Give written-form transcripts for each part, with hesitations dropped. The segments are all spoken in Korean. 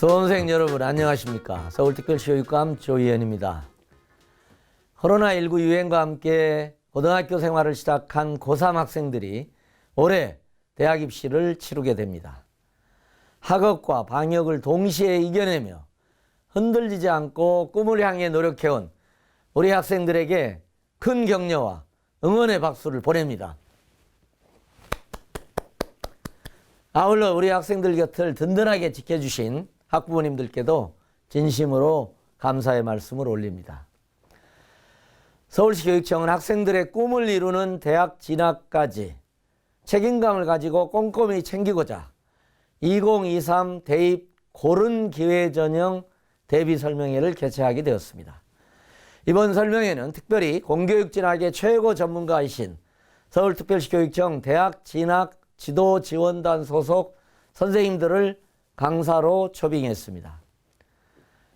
수험생 여러분 안녕하십니까. 서울특별시 교육감 조희연입니다. 코로나19 유행과 함께 고등학교 생활을 시작한 고3 학생들이 올해 대학 입시를 치르게 됩니다. 학업과 방역을 동시에 이겨내며 흔들리지 않고 꿈을 향해 노력해온 우리 학생들에게 큰 격려와 응원의 박수를 보냅니다. 아울러 우리 학생들 곁을 든든하게 지켜주신 학부모님들께도 진심으로 감사의 말씀을 올립니다. 서울시 교육청은 학생들의 꿈을 이루는 대학 진학까지 책임감을 가지고 꼼꼼히 챙기고자 2023 대입 고른 기회 전형 대비 설명회를 개최하게 되었습니다. 이번 설명회는 특별히 공교육 진학의 최고 전문가이신 서울특별시 교육청 대학 진학 지도 지원단 소속 선생님들을 강사로 초빙했습니다.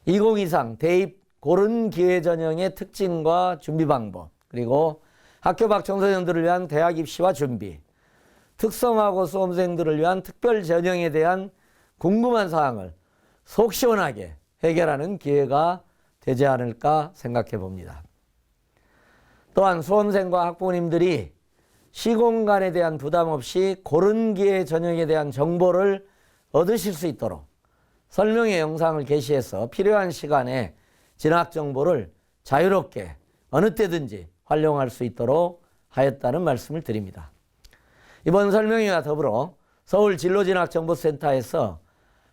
2023 대입 고른 기회 전형의 특징과 준비 방법, 그리고 학교 밖 청소년들을 위한 대학 입시와 준비, 특성화고 수험생들을 위한 특별 전형에 대한 궁금한 사항을 속 시원하게 해결하는 기회가 되지 않을까 생각해 봅니다. 또한 수험생과 학부모님들이 시공간에 대한 부담 없이 고른 기회 전형에 대한 정보를 얻으실 수 있도록 설명회 영상을 게시해서 필요한 시간에 진학 정보를 자유롭게 어느 때든지 활용할 수 있도록 하였다는 말씀을 드립니다. 이번 설명회와 더불어 서울진로진학정보센터에서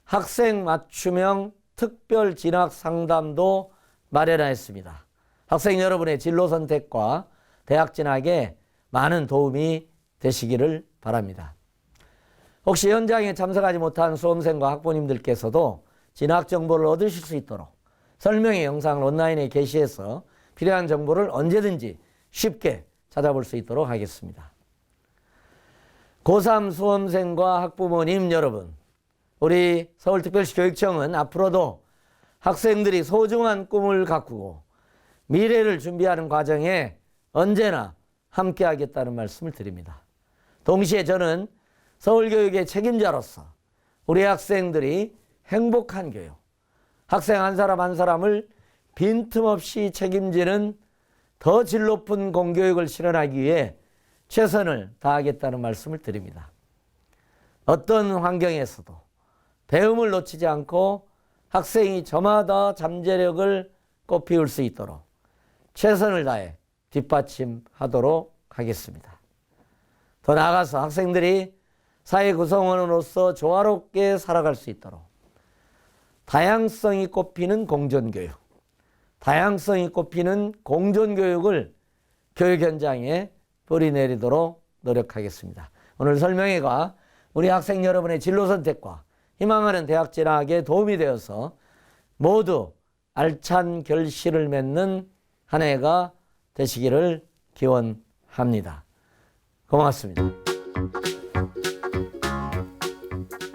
학생 맞춤형 특별 진학 상담도 마련하였습니다. 학생 여러분의 진로 선택과 대학 진학에 많은 도움이 되시기를 바랍니다. 혹시 현장에 참석하지 못한 수험생과 학부모님들께서도 진학 정보를 얻으실 수 있도록 설명회 영상을 온라인에 게시해서 필요한 정보를 언제든지 쉽게 찾아볼 수 있도록 하겠습니다. 고3 수험생과 학부모님 여러분, 우리 서울특별시 교육청은 앞으로도 학생들이 소중한 꿈을 가꾸고 미래를 준비하는 과정에 언제나 함께하겠다는 말씀을 드립니다. 동시에 저는 서울교육의 책임자로서 우리 학생들이 행복한 교육, 학생 한 사람 한 사람을 빈틈없이 책임지는 더 질 높은 공교육을 실현하기 위해 최선을 다하겠다는 말씀을 드립니다. 어떤 환경에서도 배움을 놓치지 않고 학생이 저마다 잠재력을 꽃피울 수 있도록 최선을 다해 뒷받침하도록 하겠습니다. 더 나아가서 학생들이 사회 구성원으로서 조화롭게 살아갈 수 있도록 다양성이 꽃피는 공존교육, 다양성이 꽃피는 공존교육을 교육 현장에 뿌리내리도록 노력하겠습니다. 오늘 설명회가 우리 학생 여러분의 진로 선택과 희망하는 대학 진학에 도움이 되어서 모두 알찬 결실을 맺는 한 해가 되시기를 기원합니다. 고맙습니다.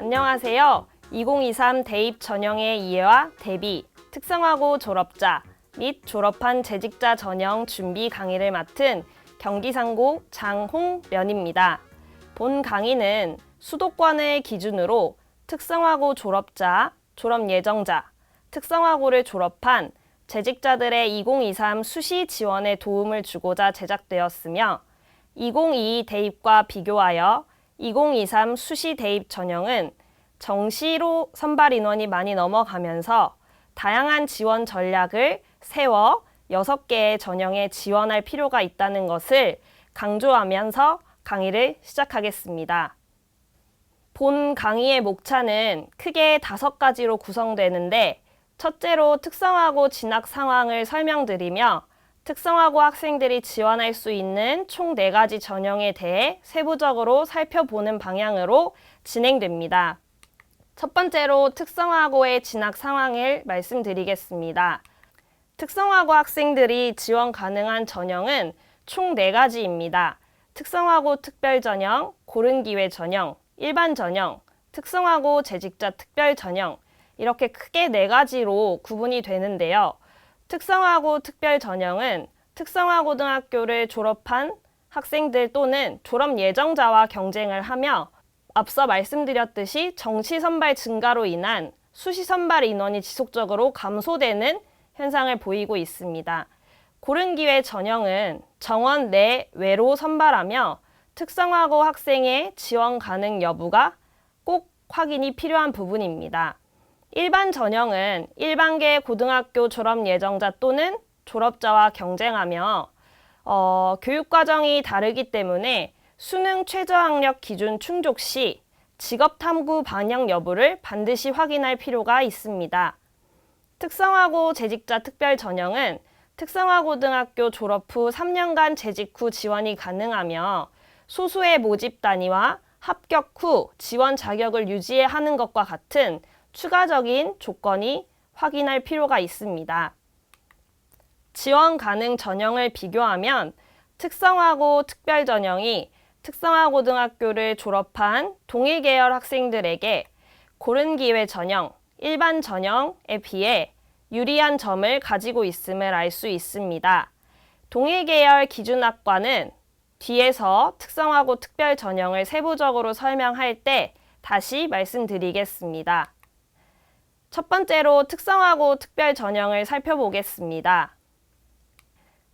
안녕하세요. 2023 대입 전형의 이해와 대비, 특성화고 졸업자 및 졸업한 재직자 전형 준비 강의를 맡은 경기상고 장홍련입니다. 본 강의는 수도권을 기준으로 특성화고 졸업자, 졸업 예정자, 특성화고를 졸업한 재직자들의 2023 수시 지원에 도움을 주고자 제작되었으며 2022 대입과 비교하여 2023 수시 대입 전형은 정시로 선발 인원이 많이 넘어가면서 다양한 지원 전략을 세워 6개의 전형에 지원할 필요가 있다는 것을 강조하면서 강의를 시작하겠습니다. 본 강의의 목차는 크게 5가지로 구성되는데 첫째로 특성화고 진학 상황을 설명드리며 특성화고 학생들이 지원할 수 있는 총 4가지 전형에 대해 세부적으로 살펴보는 방향으로 진행됩니다. 첫 번째로 특성화고의 진학 상황을 말씀드리겠습니다. 특성화고 학생들이 지원 가능한 전형은 총 4가지입니다. 특성화고 특별 전형, 고른 기회 전형, 일반 전형, 특성화고 재직자 특별 전형 이렇게 크게 4가지로 구분이 되는데요. 특성화고 특별 전형은 특성화고등학교를 졸업한 학생들 또는 졸업 예정자와 경쟁을 하며 앞서 말씀드렸듯이 정시 선발 증가로 인한 수시 선발 인원이 지속적으로 감소되는 현상을 보이고 있습니다. 고른 기회 전형은 정원 내외로 선발하며 특성화고 학생의 지원 가능 여부가 꼭 확인이 필요한 부분입니다. 일반 전형은 일반계 고등학교 졸업 예정자 또는 졸업자와 경쟁하며 교육과정이 다르기 때문에 수능 최저학력 기준 충족 시 직업탐구 반영 여부를 반드시 확인할 필요가 있습니다. 특성화고 재직자 특별 전형은 특성화고등학교 졸업 후 3년간 재직 후 지원이 가능하며 소수의 모집 단위와 합격 후 지원 자격을 유지하는 것과 같은 추가적인 조건이 확인할 필요가 있습니다. 지원 가능 전형을 비교하면 특성화고 특별 전형이 특성화고등학교를 졸업한 동일 계열 학생들에게 고른 기회 전형, 일반 전형에 비해 유리한 점을 가지고 있음을 알 수 있습니다. 동일 계열 기준학과는 뒤에서 특성화고 특별 전형을 세부적으로 설명할 때 다시 말씀드리겠습니다. 첫 번째로 특성화고 특별 전형을 살펴보겠습니다.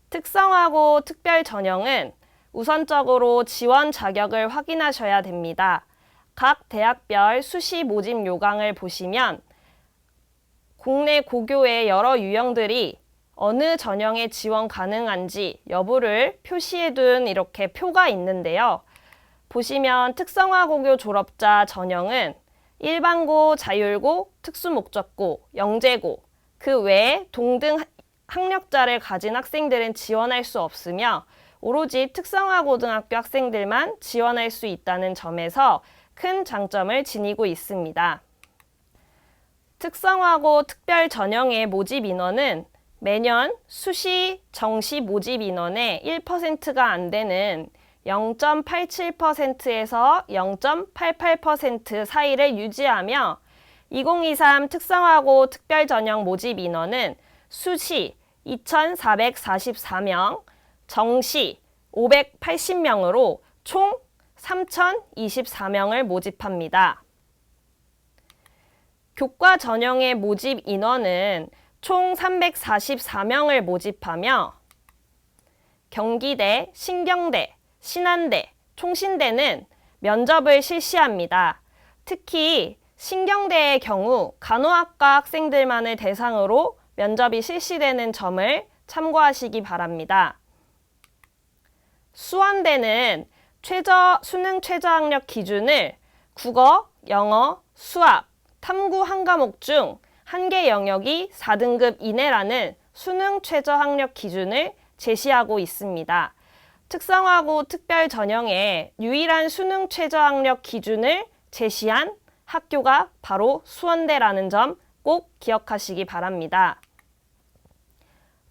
특성화고 특별 전형은 우선적으로 지원 자격을 확인하셔야 됩니다. 각 대학별 수시 모집 요강을 보시면 국내 고교의 여러 유형들이 어느 전형에 지원 가능한지 여부를 표시해둔 이렇게 표가 있는데요. 보시면 특성화고교 졸업자 전형은 일반고, 자율고, 특수목적고, 영재고, 그 외에 동등 학력자를 가진 학생들은 지원할 수 없으며 오로지 특성화고등학교 학생들만 지원할 수 있다는 점에서 큰 장점을 지니고 있습니다. 특성화고 특별 전형의 모집 인원은 매년 수시 정시 모집 인원의 1%가 안 되는 0.87%에서 0.88% 사이를 유지하며 2023 특성화고 특별 전형 모집 인원은 수시 2,444명, 정시 580명으로 총 3,024명을 모집합니다. 교과 전형의 모집 인원은 총 344명을 모집하며 경기대, 신경대, 신한대, 총신대는 면접을 실시합니다. 특히 신경대의 경우 간호학과 학생들만을 대상으로 면접이 실시되는 점을 참고하시기 바랍니다. 수원대는 수능 최저학력 기준을 국어, 영어, 수학, 탐구 한 과목 중 한 개 영역이 4등급 이내라는 수능 최저학력 기준을 제시하고 있습니다. 특성화고 특별 전형의 유일한 수능 최저학력 기준을 제시한 학교가 바로 수원대라는 점 꼭 기억하시기 바랍니다.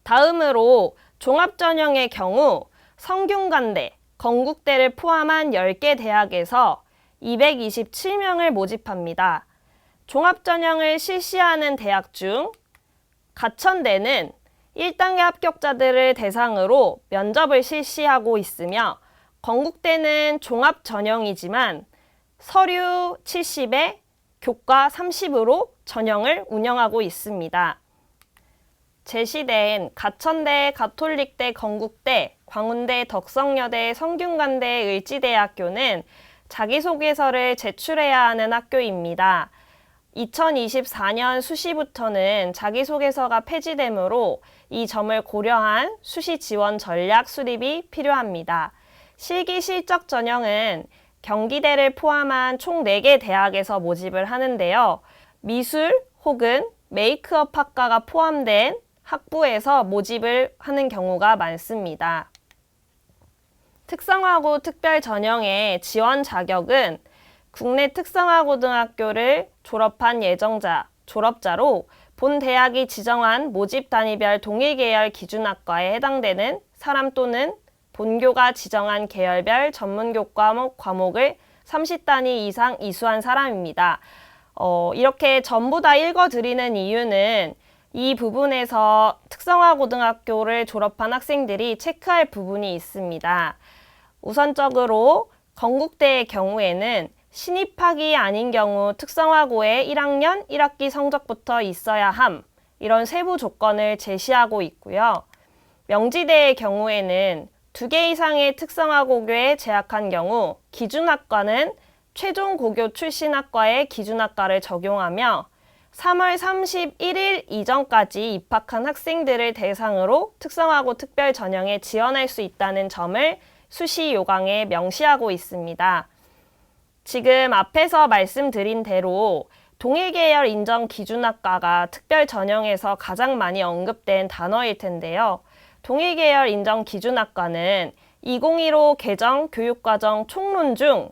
다음으로 종합전형의 경우 성균관대, 건국대를 포함한 10개 대학에서 227명을 모집합니다. 종합전형을 실시하는 대학 중 가천대는 1단계 합격자들을 대상으로 면접을 실시하고 있으며 건국대는 종합전형이지만 서류 70에 교과 30으로 전형을 운영하고 있습니다. 제시된 가천대, 가톨릭대, 건국대, 광운대, 덕성여대, 성균관대, 을지대학교는 자기소개서를 제출해야 하는 학교입니다. 2024년 수시부터는 자기소개서가 폐지되므로 이 점을 고려한 수시 지원 전략 수립이 필요합니다. 실기 실적 전형은 경기대를 포함한 총 4개 대학에서 모집을 하는데요. 미술 혹은 메이크업 학과가 포함된 학부에서 모집을 하는 경우가 많습니다. 특성화고 특별 전형의 지원 자격은 국내 특성화고등학교를 졸업한 예정자, 졸업자로 본 대학이 지정한 모집 단위별 동일 계열 기준학과에 해당되는 사람 또는 본교가 지정한 계열별 전문교과 과목을 30단위 이상 이수한 사람입니다. 이렇게 전부 다 읽어드리는 이유는 이 부분에서 특성화고등학교를 졸업한 학생들이 체크할 부분이 있습니다. 우선적으로 건국대의 경우에는 신입학이 아닌 경우 특성화고의 1학년 1학기 성적부터 있어야 함. 이런 세부 조건을 제시하고 있고요. 명지대의 경우에는 2개 이상의 특성화고교에 재학한 경우 기준학과는 최종 고교 출신 학과의 기준학과를 적용하며 3월 31일 이전까지 입학한 학생들을 대상으로 특성화고 특별 전형에 지원할 수 있다는 점을 수시 요강에 명시하고 있습니다. 지금 앞에서 말씀드린 대로 동일계열 인정 기준학과가 특별 전형에서 가장 많이 언급된 단어일 텐데요. 동일계열 인정 기준학과는 2015 개정 교육과정 총론 중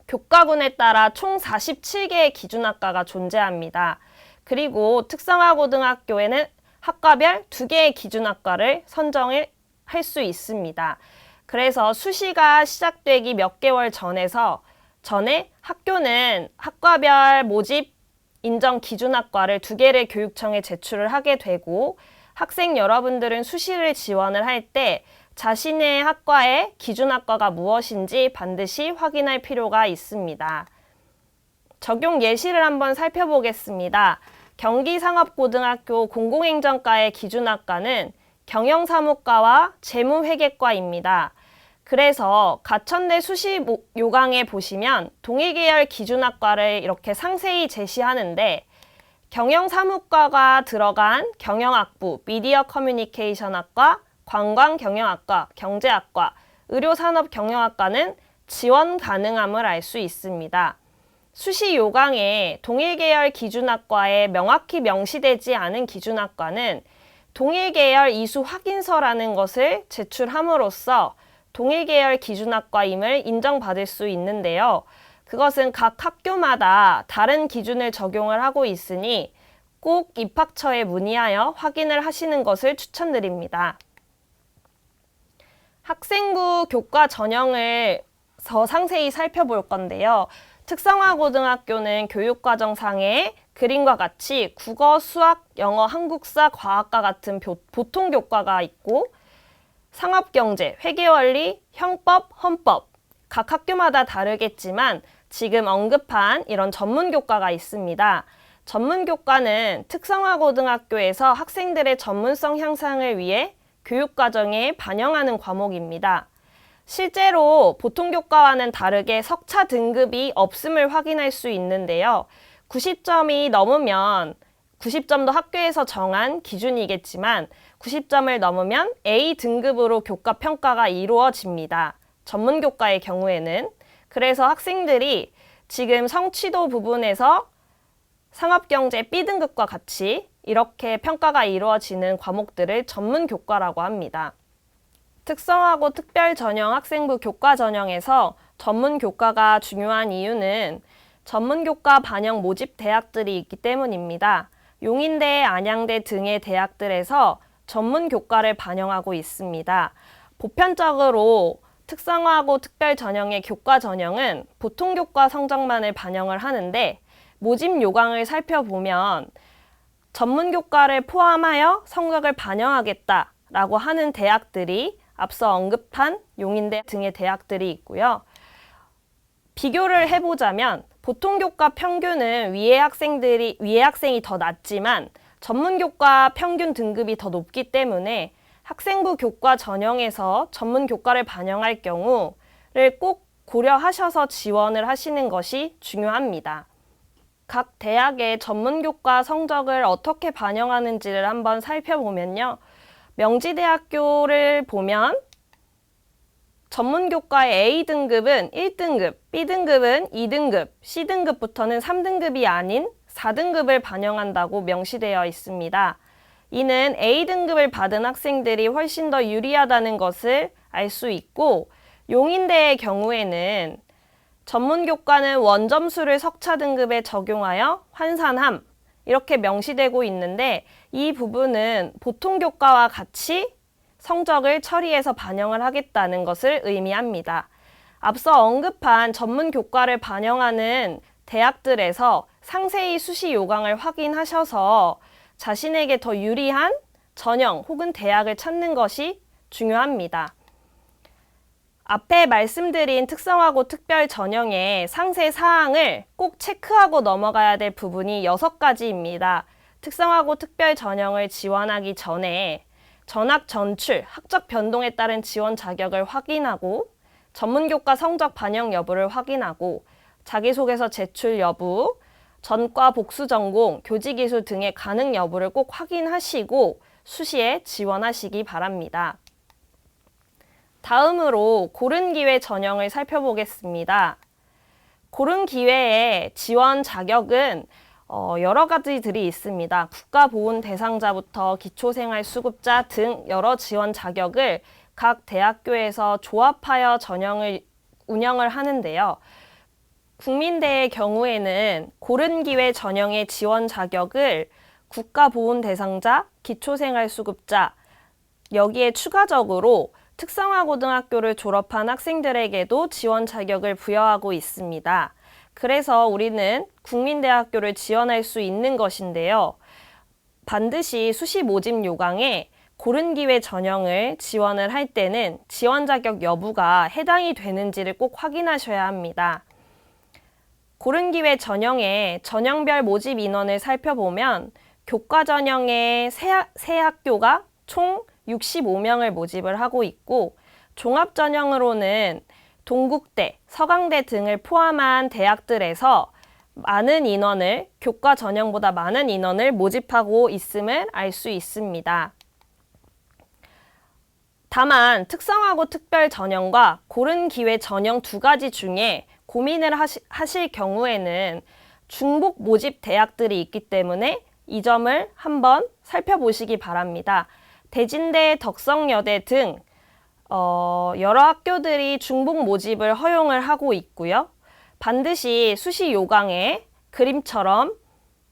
교과군에 따라 총 47개의 기준학과가 존재합니다. 그리고 특성화고등학교에는 학과별 2개의 기준학과를 선정을 할 수 있습니다. 그래서 수시가 시작되기 몇 개월 전에 학교는 학과별 모집 인정 기준학과를 2개를 교육청에 제출을 하게 되고 학생 여러분들은 수시를 지원을 할 때 자신의 학과의 기준학과가 무엇인지 반드시 확인할 필요가 있습니다. 적용 예시를 한번 살펴보겠습니다. 경기상업고등학교 공공행정과의 기준학과는 경영사무과와 재무회계과입니다. 그래서 가천대 수시 요강에 보시면 동일계열 기준학과를 이렇게 상세히 제시하는데 경영사무과가 들어간 경영학부, 미디어 커뮤니케이션학과, 관광경영학과, 경제학과, 의료산업경영학과는 지원 가능함을 알 수 있습니다. 수시 요강에 동일계열 기준학과에 명확히 명시되지 않은 기준학과는 동일계열 이수 확인서라는 것을 제출함으로써 동일계열 기준학과임을 인정받을 수 있는데요. 그것은 각 학교마다 다른 기준을 적용을 하고 있으니 꼭 입학처에 문의하여 확인을 하시는 것을 추천드립니다. 학생부 교과 전형을 더 상세히 살펴볼 건데요. 특성화고등학교는 교육과정상에 그림과 같이 국어, 수학, 영어, 한국사, 과학과 같은 보통 교과가 있고 상업경제, 회계원리, 형법, 헌법 각 학교마다 다르겠지만 지금 언급한 이런 전문 교과가 있습니다. 전문 교과는 특성화고등학교에서 학생들의 전문성 향상을 위해 교육과정에 반영하는 과목입니다. 실제로 보통 교과와는 다르게 석차 등급이 없음을 확인할 수 있는데요. 90점이 넘으면 90점도 학교에서 정한 기준이겠지만 90점을 넘으면 A 등급으로 교과 평가가 이루어집니다. 전문 교과의 경우에는. 그래서 학생들이 지금 성취도 부분에서 상업경제 B등급과 같이 이렇게 평가가 이루어지는 과목들을 전문 교과라고 합니다. 특성화고 특별 전형 학생부 교과 전형에서 전문 교과가 중요한 이유는 전문 교과 반영 모집 대학들이 있기 때문입니다. 용인대, 안양대 등의 대학들에서 전문 교과를 반영하고 있습니다. 보편적으로 특성화고 특별 전형의 교과 전형은 보통 교과 성적만을 반영을 하는데 모집 요강을 살펴보면 전문 교과를 포함하여 성적을 반영하겠다라고 하는 대학들이 앞서 언급한 용인대 등의 대학들이 있고요. 비교를 해보자면 보통 교과 평균은 위에 학생이 더 낮지만 전문 교과 평균 등급이 더 높기 때문에 학생부 교과 전형에서 전문 교과를 반영할 경우를 꼭 고려하셔서 지원을 하시는 것이 중요합니다. 각 대학의 전문 교과 성적을 어떻게 반영하는지를 한번 살펴보면요. 명지대학교를 보면 전문교과의 A등급은 1등급, B등급은 2등급, C등급부터는 3등급이 아닌 4등급을 반영한다고 명시되어 있습니다. 이는 A등급을 받은 학생들이 훨씬 더 유리하다는 것을 알 수 있고 용인대의 경우에는 전문교과는 원점수를 석차 등급에 적용하여 환산함 이렇게 명시되고 있는데 이 부분은 보통 교과와 같이 성적을 처리해서 반영을 하겠다는 것을 의미합니다. 앞서 언급한 전문 교과를 반영하는 대학들에서 상세히 수시 요강을 확인하셔서 자신에게 더 유리한 전형 혹은 대학을 찾는 것이 중요합니다. 앞에 말씀드린 특성화고 특별 전형의 상세 사항을 꼭 체크하고 넘어가야 될 부분이 6가지입니다. 특성화고 특별 전형을 지원하기 전에 전학 전출, 학적 변동에 따른 지원 자격을 확인하고 전문교과 성적 반영 여부를 확인하고 자기소개서 제출 여부, 전과 복수 전공, 교직이수 등의 가능 여부를 꼭 확인하시고 수시에 지원하시기 바랍니다. 다음으로 고른기회 전형을 살펴보겠습니다. 고른기회의 지원 자격은 여러 가지들이 있습니다. 국가보훈 대상자부터 기초생활수급자 등 여러 지원 자격을 각 대학교에서 조합하여 전형을 운영을 하는데요. 국민대의 경우에는 고른기회 전형의 지원 자격을 국가보훈 대상자, 기초생활수급자, 여기에 추가적으로 특성화고등학교를 졸업한 학생들에게도 지원 자격을 부여하고 있습니다. 그래서 우리는 국민대학교를 지원할 수 있는 것인데요. 반드시 수시 모집 요강에 고른기회 전형을 지원을 할 때는 지원 자격 여부가 해당이 되는지를 꼭 확인하셔야 합니다. 고른기회 전형의 전형별 모집 인원을 살펴보면 교과 전형의 세 학교가 총 65명을 모집을 하고 있고 종합 전형으로는 동국대, 서강대 등을 포함한 대학들에서 많은 인원을 교과 전형보다 많은 인원을 모집하고 있음을 알 수 있습니다. 다만 특성화고 특별 전형과 고른기회 전형 두 가지 중에 고민을 하실 경우에는 중복 모집 대학들이 있기 때문에 이 점을 한번 살펴보시기 바랍니다. 대진대, 덕성여대 등 여러 학교들이 중복 모집을 허용을 하고 있고요. 반드시 수시 요강에 그림처럼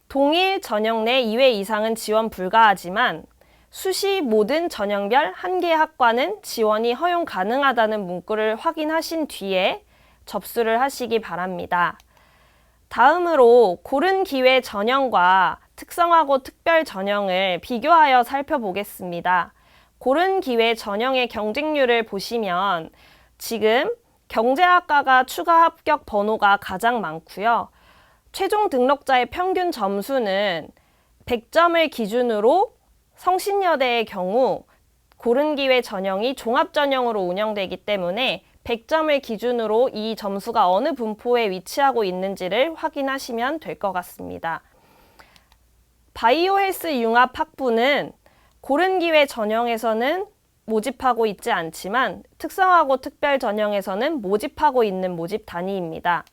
동일 전형 내 2회 이상은 지원 불가하지만 수시 모든 전형별 1개 학과는 지원이 허용 가능하다는 문구를 확인하신 뒤에 접수를 하시기 바랍니다. 다음으로 고른기회 전형과 특성화고 특별 전형을 비교하여 살펴보겠습니다. 고른기회 전형의 경쟁률을 보시면 지금 경제학과가 추가 합격 번호가 가장 많고요. 최종 등록자의 평균 점수는 100점을 기준으로 성신여대의 경우 고른기회 전형이 종합전형으로 운영되기 때문에 100점을 기준으로 이 점수가 어느 분포에 위치하고 있는지를 확인하시면 될 것 같습니다. 바이오 헬스 융합 학부는 고른기회 전형에서는 모집하고 있지 않지만 특성화고 특별 전형에서는 모집하고 있는 모집 단위입니다.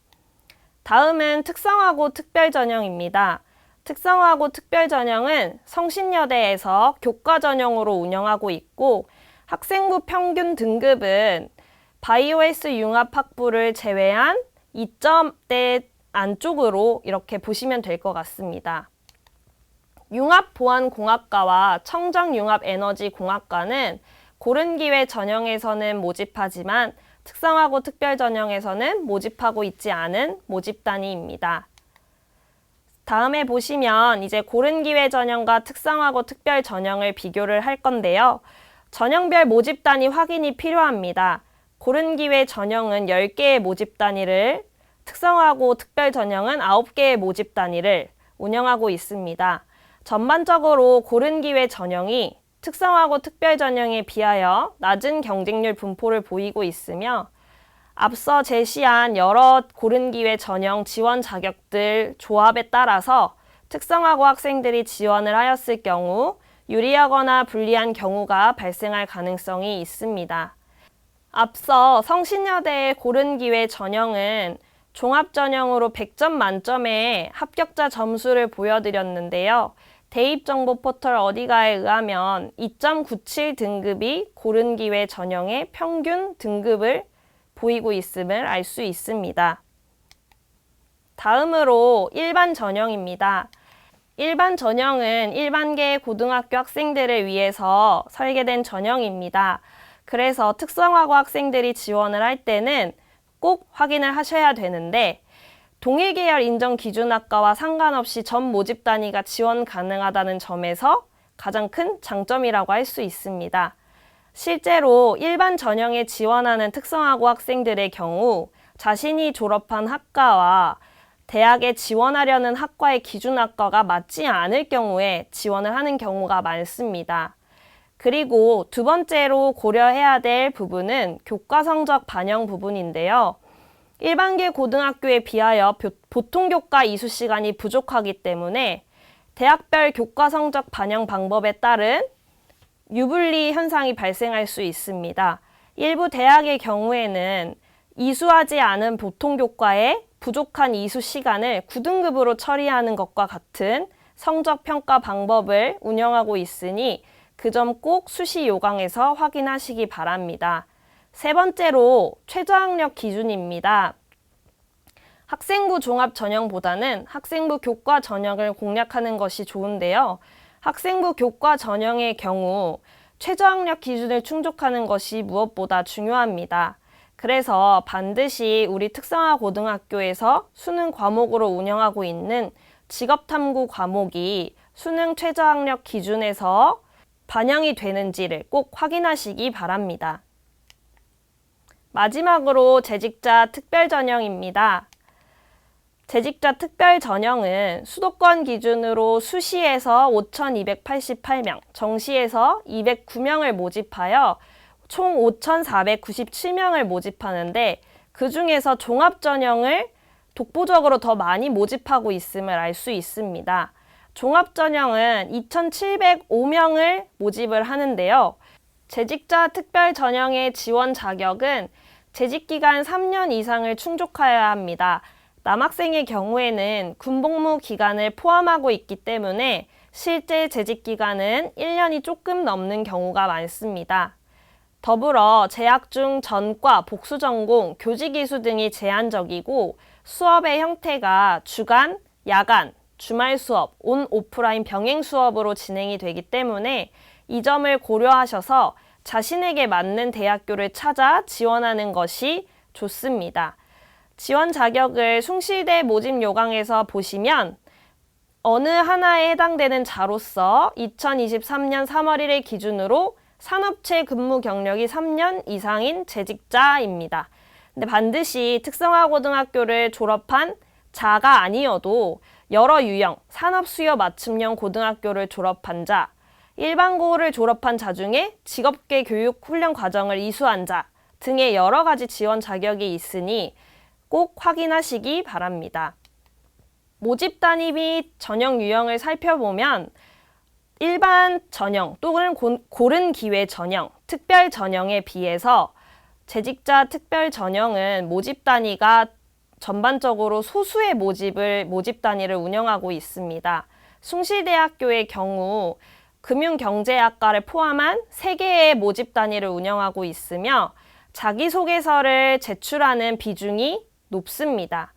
다음은 특성화고 특별 전형입니다. 특성화고 특별 전형은 성신여대에서 교과 전형으로 운영하고 있고 학생부 평균 등급은 바이오 헬스 융합 학부를 제외한 2점대 안쪽으로 이렇게 보시면 될 것 같습니다. 융합보안공학과와 청정융합에너지공학과는 고른기회 전형에서는 모집하지만 특성화고 특별 전형에서는 모집하고 있지 않은 모집 단위입니다. 다음에 보시면 이제 고른기회 전형과 특성화고 특별 전형을 비교를 할 건데요. 전형별 모집 단위 확인이 필요합니다. 고른기회 전형은 10개의 모집 단위를, 특성화고 특별 전형은 9개의 모집 단위를 운영하고 있습니다. 전반적으로 고른기회 전형이 특성화고 특별 전형에 비하여 낮은 경쟁률 분포를 보이고 있으며 앞서 제시한 여러 고른기회 전형 지원 자격들 조합에 따라서 특성화고 학생들이 지원을 하였을 경우 유리하거나 불리한 경우가 발생할 가능성이 있습니다. 앞서 성신여대의 고른기회 전형은 종합전형으로 100점 만점의 합격자 점수를 보여드렸는데요. 대입정보 포털 어디가에 의하면 2.97 등급이 고른기회 전형의 평균 등급을 보이고 있음을 알 수 있습니다. 다음으로 일반 전형입니다. 일반 전형은 일반계 고등학교 학생들을 위해서 설계된 전형입니다. 그래서 특성화고 학생들이 지원을 할 때는 꼭 확인을 하셔야 되는데 동일 계열 인정 기준학과와 상관없이 전 모집 단위가 지원 가능하다는 점에서 가장 큰 장점이라고 할 수 있습니다. 실제로 일반 전형에 지원하는 특성화고 학생들의 경우 자신이 졸업한 학과와 대학에 지원하려는 학과의 기준학과가 맞지 않을 경우에 지원을 하는 경우가 많습니다. 그리고 두 번째로 고려해야 될 부분은 교과 성적 반영 부분인데요. 일반계 고등학교에 비하여 보통교과 이수 시간이 부족하기 때문에 대학별 교과 성적 반영 방법에 따른 유불리 현상이 발생할 수 있습니다. 일부 대학의 경우에는 이수하지 않은 보통교과에 부족한 이수 시간을 9등급으로 처리하는 것과 같은 성적 평가 방법을 운영하고 있으니 그 점 꼭 수시 요강에서 확인하시기 바랍니다. 세 번째로 최저학력 기준입니다. 학생부 종합 전형보다는 학생부 교과 전형을 공략하는 것이 좋은데요. 학생부 교과 전형의 경우 최저학력 기준을 충족하는 것이 무엇보다 중요합니다. 그래서 반드시 우리 특성화 고등학교에서 수능 과목으로 운영하고 있는 직업탐구 과목이 수능 최저학력 기준에서 반영이 되는지를 꼭 확인하시기 바랍니다. 마지막으로 재직자 특별 전형입니다. 재직자 특별 전형은 수도권 기준으로 수시에서 5,288명, 정시에서 209명을 모집하여 총 5,497명을 모집하는데 그 중에서 종합 전형을 독보적으로 더 많이 모집하고 있음을 알 수 있습니다. 종합 전형은 2,705명을 모집을 하는데요. 재직자 특별 전형의 지원 자격은 재직기간 3년 이상을 충족하여야 합니다. 남학생의 경우에는 군복무 기간을 포함하고 있기 때문에 실제 재직기간은 1년이 조금 넘는 경우가 많습니다. 더불어 재학 중 전과, 복수전공, 교직이수 등이 제한적이고 수업의 형태가 주간, 야간, 주말 수업, 온 오프라인 병행 수업으로 진행이 되기 때문에 이 점을 고려하셔서 자신에게 맞는 대학교를 찾아 지원하는 것이 좋습니다. 지원 자격을 숭실대 모집 요강에서 보시면 어느 하나에 해당되는 자로서 2023년 3월 1일 기준으로 산업체 근무 경력이 3년 이상인 재직자입니다. 근데 반드시 특성화고등학교를 졸업한 자가 아니어도 여러 유형, 산업수요 맞춤형 고등학교를 졸업한 자, 일반고를 졸업한 자 중에 직업계 교육 훈련 과정을 이수한 자 등의 여러 가지 지원 자격이 있으니 꼭 확인하시기 바랍니다. 모집 단위 및 전형 유형을 살펴보면 일반 전형 또는 고른 기회 전형, 특별 전형에 비해서 재직자 특별 전형은 모집 단위가 전반적으로 소수의 모집 단위를 운영하고 있습니다. 숭실대학교의 경우 금융경제학과를 포함한 3개의 모집 단위를 운영하고 있으며 자기소개서를 제출하는 비중이 높습니다.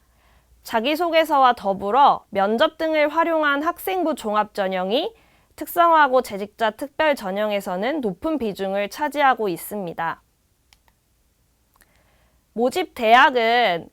자기소개서와 더불어 면접 등을 활용한 학생부 종합전형이 특성화고 재직자 특별 전형에서는 높은 비중을 차지하고 있습니다. 모집 대학은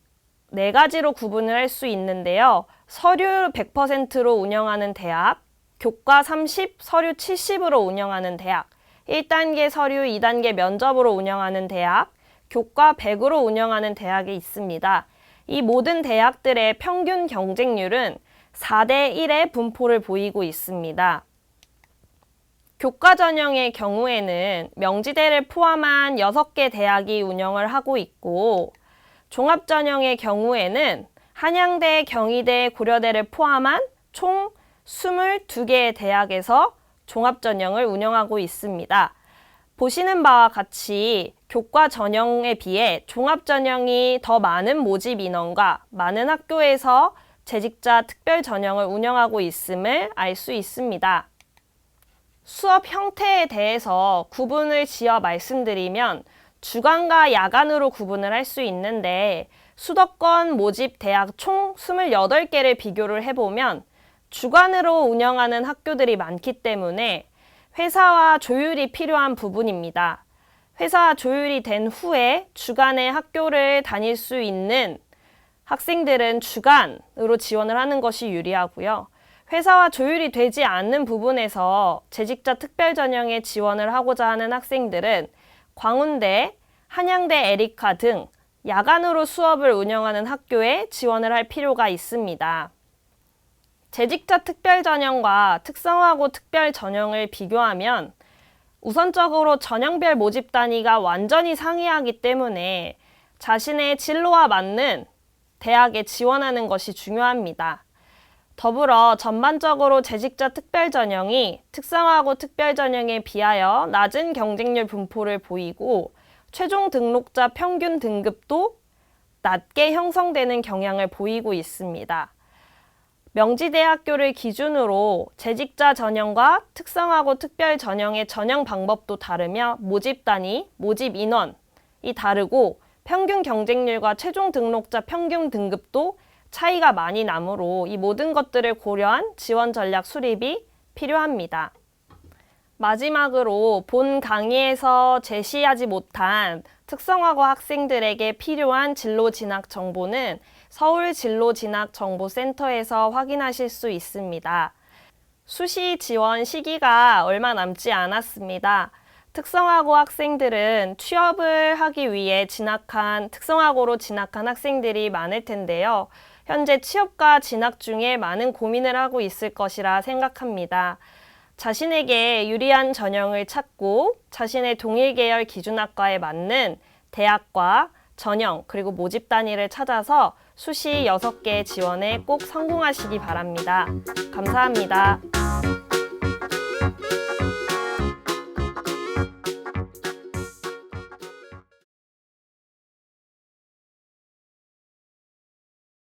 4가지로 구분을 할 수 있는데요. 서류 100%로 운영하는 대학, 교과 30, 서류 70으로 운영하는 대학, 1단계 서류, 2단계 면접으로 운영하는 대학, 교과 100으로 운영하는 대학이 있습니다. 이 모든 대학들의 평균 경쟁률은 4대 1의 분포를 보이고 있습니다. 교과 전형의 경우에는 명지대를 포함한 6개 대학이 운영을 하고 있고 종합 전형의 경우에는 한양대, 경희대, 고려대를 포함한 총 22개의 대학에서 종합 전형을 운영하고 있습니다. 보시는 바와 같이 교과 전형에 비해 종합 전형이 더 많은 모집 인원과 많은 학교에서 재직자 특별 전형을 운영하고 있음을 알 수 있습니다. 수업 형태에 대해서 구분을 지어 말씀드리면 주간과 야간으로 구분을 할 수 있는데 수도권 모집 대학 총 28개를 비교를 해보면 주간으로 운영하는 학교들이 많기 때문에 회사와 조율이 필요한 부분입니다. 회사와 조율이 된 후에 주간에 학교를 다닐 수 있는 학생들은 주간으로 지원을 하는 것이 유리하고요. 회사와 조율이 되지 않는 부분에서 재직자 특별 전형에 지원을 하고자 하는 학생들은 광운대, 한양대 에리카 등 야간으로 수업을 운영하는 학교에 지원을 할 필요가 있습니다. 재직자 특별 전형과 특성화고 특별 전형을 비교하면 우선적으로 전형별 모집 단위가 완전히 상이하기 때문에 자신의 진로와 맞는 대학에 지원하는 것이 중요합니다. 더불어 전반적으로 재직자 특별 전형이 특성화고 특별 전형에 비하여 낮은 경쟁률 분포를 보이고 최종 등록자 평균 등급도 낮게 형성되는 경향을 보이고 있습니다. 명지대학교를 기준으로 재직자 전형과 특성화고 특별 전형의 전형 방법도 다르며 모집 단위, 모집 인원이 다르고 평균 경쟁률과 최종 등록자 평균 등급도 차이가 많이 나므로 이 모든 것들을 고려한 지원 전략 수립이 필요합니다. 마지막으로 본 강의에서 제시하지 못한 특성화고 학생들에게 필요한 진로 진학 정보는 서울 진로진학정보센터에서 확인하실 수 있습니다. 수시 지원 시기가 얼마 남지 않았습니다. 특성화고 학생들은 취업을 하기 위해 특성화고로 진학한 학생들이 많을 텐데요. 현재 취업과 진학 중에 많은 고민을 하고 있을 것이라 생각합니다. 자신에게 유리한 전형을 찾고 자신의 동일 계열 기준학과에 맞는 대학과 전형 그리고 모집 단위를 찾아서 수시 6개 지원에 꼭 성공하시기 바랍니다. 감사합니다.